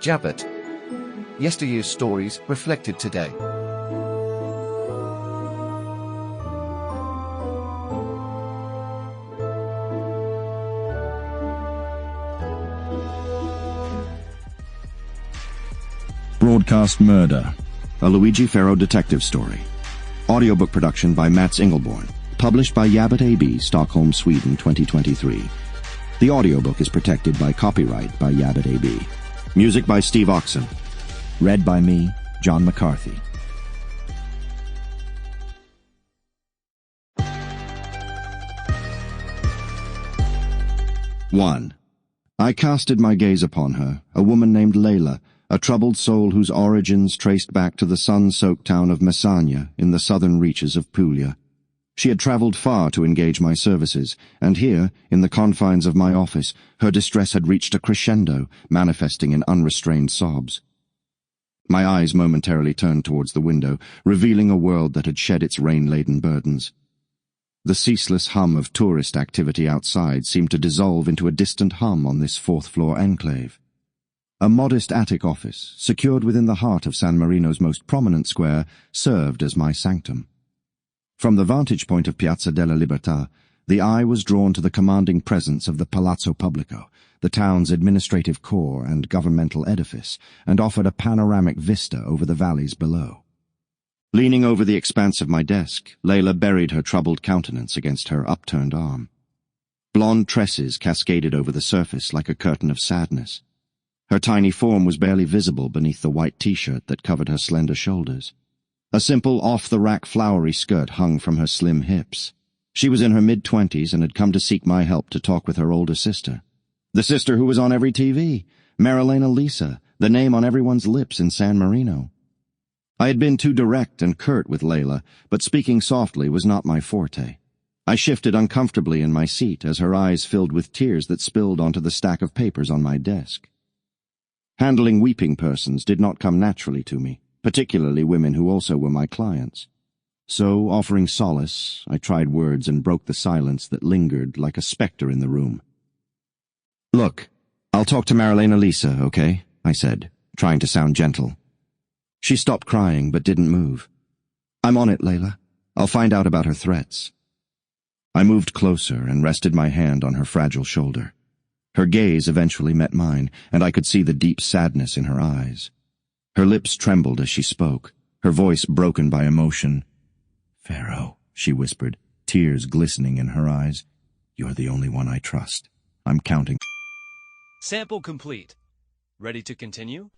Jabbit. Yesteryear's stories reflected today. Broadcast Murder, a Luigi Ferro detective story. Audiobook production by Mats Engelborn. Published by Yabbit AB, Stockholm, Sweden, 2023. The audiobook is protected by copyright by Yabbit AB. Music by Steve Oxon. Read by me, John McCarthy. One. I casted my gaze upon her, a woman named Layla, a troubled soul whose origins traced back to the sun-soaked town of Messagna in the southern reaches of Puglia. She had travelled far to engage my services, and here, in the confines of my office, her distress had reached a crescendo, manifesting in unrestrained sobs. My eyes momentarily turned towards the window, revealing a world that had shed its rain-laden burdens. The ceaseless hum of tourist activity outside seemed to dissolve into a distant hum on this fourth-floor enclave. A modest attic office, secured within the heart of San Marino's most prominent square, served as my sanctum. From the vantage point of Piazza della Libertà, the eye was drawn to the commanding presence of the Palazzo Pubblico, the town's administrative core and governmental edifice, and offered a panoramic vista over the valleys below. Leaning over the expanse of my desk, Layla buried her troubled countenance against her upturned arm. Blonde tresses cascaded over the surface like a curtain of sadness. Her tiny form was barely visible beneath the white t-shirt that covered her slender shoulders. A simple, off-the-rack flowery skirt hung from her slim hips. She was in her mid-20s and had come to seek my help to talk with her older sister. The sister who was on every TV, Marilena Lisa, the name on everyone's lips in San Marino. I had been too direct and curt with Layla, but speaking softly was not my forte. I shifted uncomfortably in my seat as her eyes filled with tears that spilled onto the stack of papers on my desk. Handling weeping persons did not come naturally to me, particularly women who also were my clients. So, offering solace, I tried words and broke the silence that lingered like a spectre in the room. "Look, I'll talk to Marilena Lisa, okay?" I said, trying to sound gentle. She stopped crying but didn't move. "I'm on it, Layla. I'll find out about her threats." I moved closer and rested my hand on her fragile shoulder. Her gaze eventually met mine, and I could see the deep sadness in her eyes. Her lips trembled as she spoke, her voice broken by emotion. "Ferro," she whispered, tears glistening in her eyes. "You're the only one I trust. I'm counting." Sample complete. Ready to continue?